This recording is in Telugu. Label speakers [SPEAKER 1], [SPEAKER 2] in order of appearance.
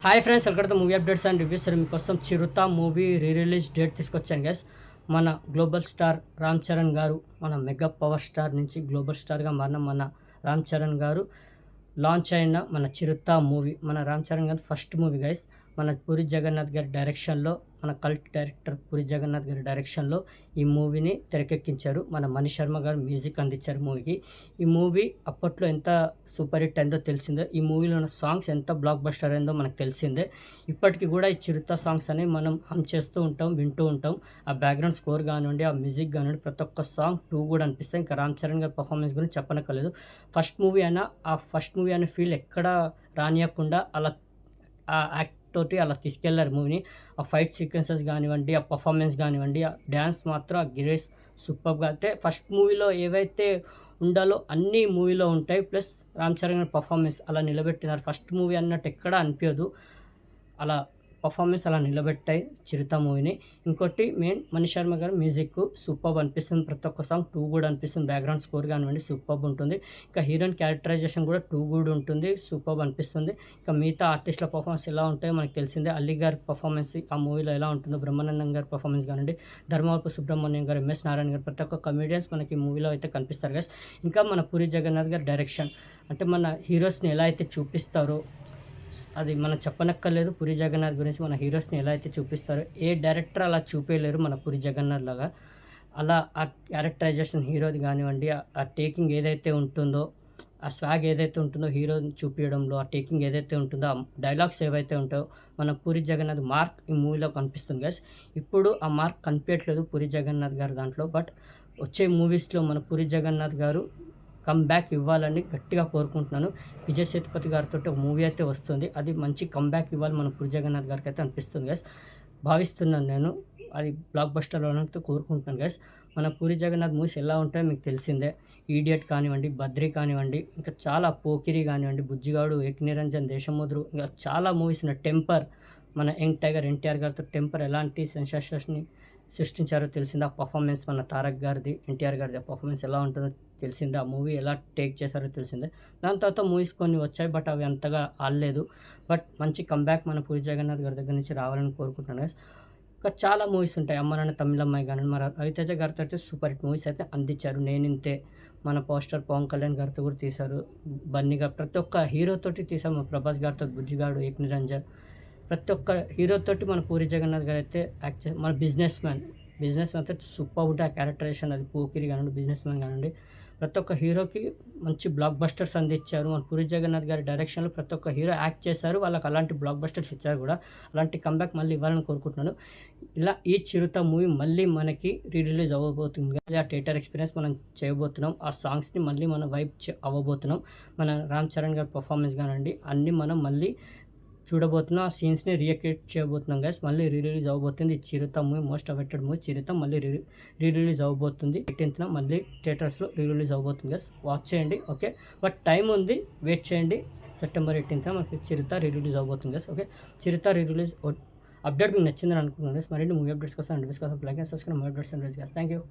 [SPEAKER 1] Hi friends, welcome to movie updates and reviews. మీకోసం చిరుత మూవీ రిలీజ్ డేట్ తీసుకొచ్చాను గైస్. మన గ్లోబల్ స్టార్ రామ్ చరణ్ గారు, మన మెగా పవర్ స్టార్ నుంచి గ్లోబల్ స్టార్గా మారిన మన రామ్ చరణ్ గారు లాంచ్ అయిన మన చిరుత మూవీ, మన రామ్ చరణ్ గారు ఫస్ట్ మూవీ గైస్. మన పూరి జగన్నాథ్ గారి డైరెక్షన్లో, మన కల్ట్ డైరెక్టర్ పూరి జగన్నాథ్ గారి డైరెక్షన్లో ఈ మూవీని తెరకెక్కించారు. మన మణి శర్మ గారు మ్యూజిక్ అందించారు మూవీకి. ఈ మూవీ అప్పట్లో ఎంత సూపర్ హిట్ అయిందో తెలిసిందే. ఈ మూవీలో ఉన్న సాంగ్స్ ఎంత బ్లాక్ బస్టర్ అయిందో మనకు తెలిసిందే. ఇప్పటికీ కూడా ఈ చిరుత సాంగ్స్ అనేవి మనం హమ్ చేస్తూ ఉంటాం, వింటూ ఉంటాం. ఆ బ్యాక్గ్రౌండ్ స్కోర్ కానివ్వండి, ఆ మ్యూజిక్ కానివ్వండి, ప్రతి ఒక్క సాంగ్ కూడా అనిపిస్తాయి. ఇంకా రామ్ చరణ్ గారి పర్ఫార్మెన్స్ గురించి చెప్పనక్కర్లేదు. ఫస్ట్ మూవీ అయినా ఆ ఫస్ట్ మూవీ అనే ఫీల్ ఎక్కడ రానియకుండా అలా ఆ యాక్ట్ తోటి అలా తీసుకెళ్లారు మూవీని. ఆ ఫైట్ సీక్వెన్సెస్ కానివ్వండి, ఆ పర్ఫార్మెన్స్ కానివ్వండి, ఆ డ్యాన్స్ మాత్రం ఆ గిరేస్ సూపర్గా. అంటే ఫస్ట్ మూవీలో ఏవైతే ఉండాలో అన్నీ మూవీలో ఉంటాయి. ప్లస్ రామ్ చరణ్ గారి పర్ఫార్మెన్స్ అలా నిలబెట్టినారు. ఫస్ట్ మూవీ అన్నట్టు ఎక్కడ అనిపించదు. అలా పర్ఫార్మెన్స్ అలా నిలబెట్టాయి చిరుత మూవీని. ఇంకోటి మెయిన్ మణి శర్మ గారు మ్యూజిక్ సూపర్బ్ అనిపిస్తుంది. ప్రతి ఒక్క సాంగ్ కూడా అనిపిస్తుంది. బ్యాక్గ్రౌండ్ స్కోర్ కానివ్వండి సూపర్బ్ ఉంటుంది. ఇంకా హీరోయిన్ క్యారెక్టరైజేషన్ కూడా కూడా ఉంటుంది. సూపర్బ్ అనిపిస్తుంది. ఇంకా మిగతా ఆర్టిస్టుల పర్ఫార్మెన్స్ ఎలా ఉంటాయో మనకు తెలిసిందే. అల్లి గారి పర్ఫార్మెన్స్ ఆ మూవీలో ఎలా ఉంటుందో, బ్రహ్మానందం గారి పర్ఫార్మెన్స్ కానివ్వండి, ధర్మవరపు సుబ్రహ్మణ్యం గారు, ఎంఎస్ నారాయణ గారు, ప్రతి ఒక్క కమెడియన్స్ మనకి ఈ మూవీలో అయితే కనిపిస్తారు గైస్. ఇంకా మన పూరి జగన్నాథ్ గారి డైరెక్షన్, అంటే మన హీరోస్ని ఎలా అయితే చూపిస్తారో అది మనం చెప్పనక్కర్లేదు. పూరి జగన్నాథ్ గురించి మన హీరోస్ని ఎలా అయితే చూపిస్తారో ఏ డైరెక్టర్ అలా చూపించలేరు మన పూరి జగన్నాథ్ లాగా. అలా ఆ క్యారెక్టరైజేషన్ హీరోది కానివ్వండి, ఆ టేకింగ్ ఏదైతే ఉంటుందో, ఆ స్వాగ్ ఏదైతే ఉంటుందో హీరోని చూపించడంలో, ఆ టేకింగ్ ఏదైతే ఉంటుందో, ఆ డైలాగ్స్ ఏవైతే ఉంటాయో మన పూరి జగన్నాథ్ మార్క్ ఈ మూవీలో కనిపిస్తుంది గైస్. ఇప్పుడు ఆ మార్క్ కనిపించట్లేదు పూరి జగన్నాథ్ గారు దాంట్లో. బట్ వచ్చే మూవీస్లో మన పూరి జగన్నాథ్ గారు కమ్బ్యాక్ ఇవ్వాలని గట్టిగా కోరుకుంటున్నాను. విజయ్ సేతుపతి గారితో ఒక మూవీ అయితే వస్తుంది. అది మంచి కమ్బ్యాక్ ఇవ్వాలి మన పూరి జగన్నాథ్ గారికి అయితే అనిపిస్తుంది గైస్. భావిస్తున్నాను నేను. అది బ్లాక్ బస్టర్ అవ్వాలని కోరుకుంటున్నాను గైస్. మన పూరి జగన్నాథ్ మూవీస్ ఎలా ఉంటాయో మీకు తెలిసిందే. ఈడియట్ కానివ్వండి, బద్రీ కానివ్వండి, ఇంకా చాలా పోకిరి కానివ్వండి, బుజ్జిగాడు, ఏకనిరంజన్, దేశముద్రు, ఇంకా చాలా మూవీస్ ఉన్నాయి. టెంపర్, మన యంగ్ టైగర్ ఎన్టీఆర్ గారితో టెంపర్ ఎలాంటి సెన్సేషన్స్ని సృష్టించారో తెలిసింది. ఆ పర్ఫార్మెన్స్ మన తారక్ గారిది, ఎన్టీఆర్ గారిది ఆ పర్ఫార్మెన్స్ ఎలా ఉంటుందో తెలిసిందే. ఆ మూవీ ఎలా టేక్ చేశారో తెలిసిందే. దాని తర్వాత మూవీస్ కొన్ని వచ్చాయి, బట్ అవి అంతగా ఆడలేదు. బట్ మంచి కంబ్యాక్ మన పూరి జగన్నాథ్ గారి దగ్గర నుంచి రావాలని కోరుకుంటున్నాను. ఇంకా చాలా మూవీస్ ఉంటాయి. అమ్మనాన్న తమిళమ్మాయి కానీ, మన రవితేజ గారితో అయితే సూపర్ హిట్ మూవీస్ అయితే అందించారు. నేనింతే, మన పోస్టర్ పవన్ కళ్యాణ్ గారితో కూడా తీశారు. బన్నీగా ప్రతి ఒక్క హీరోతోటి తీసాము. ప్రభాస్ గారితో బుజ్జిగాడు, ఏకనిరంజన్, ప్రతి ఒక్క హీరోతోటి మన పూరి జగన్నాథ్ గారు అయితే యాక్ట్ మన బిజినెస్ మ్యాన్ అయితే సూపర్ ఉంటే ఆ క్యారెక్టరేషన్, అది పోకిరి కానివ్వండి, బిజినెస్ మ్యాన్ కానివ్వండి, ప్రతి ఒక్క హీరోకి మంచి బ్లాక్ బస్టర్స్ అందించారు. మన పూరి జగన్నాథ్ గారి డైరెక్షన్లో ప్రతి ఒక్క హీరో యాక్ట్ చేశారు. వాళ్ళకి అలాంటి బ్లాక్ బస్టర్స్ ఇచ్చారు కూడా. అలాంటి కంబ్యాక్ మళ్ళీ ఇవ్వాలని కోరుకుంటున్నాను. ఇలా ఈ చిరుత మూవీ మళ్ళీ మనకి రిలీజ్ అవ్వబోతుంది. ఆ థియేటర్ ఎక్స్పీరియన్స్ మనం చేయబోతున్నాం. ఆ సాంగ్స్ని మళ్ళీ మనం వైప్ అవ్వబోతున్నాం. మన రామ్ చరణ్ గారి పర్ఫార్మెన్స్ కానివ్వండి అన్నీ మనం మళ్ళీ చూడబోతున్నాం. ఆ సీన్స్ని రిక్రియేట్ చేయబోతున్నాం గైస్. మళ్ళీ రిలీజ్ అవ్వబోతుంది చిరుత మూవీ. మోస్ట్ అవైటెడ్ మూవీ చిరుత మళ్ళీ రిలీజ్ అవ్వబోతుంది. 18th మళ్ళీ థియేటర్స్లో రిలీజ్ అవ్వబోతుంది గైస్. వాచ్ చేయండి, ఓకే. బట్ టైం ఉంది, వెయిట్ చేయండి. September 18th మనకి చిరుత రిలీజ్ అవ్వబోతుంది గైస్, ఓకే. చిరుత రిలీజ్ అప్డేట్ మీకు నచ్చిందని అనుకుంటున్నాను గైస్. మరిన్ని మూవీ అప్డేట్స్ కోసం రివ్యూస్ కోసం like and subscribe movie updates and reviews guys. Thank you.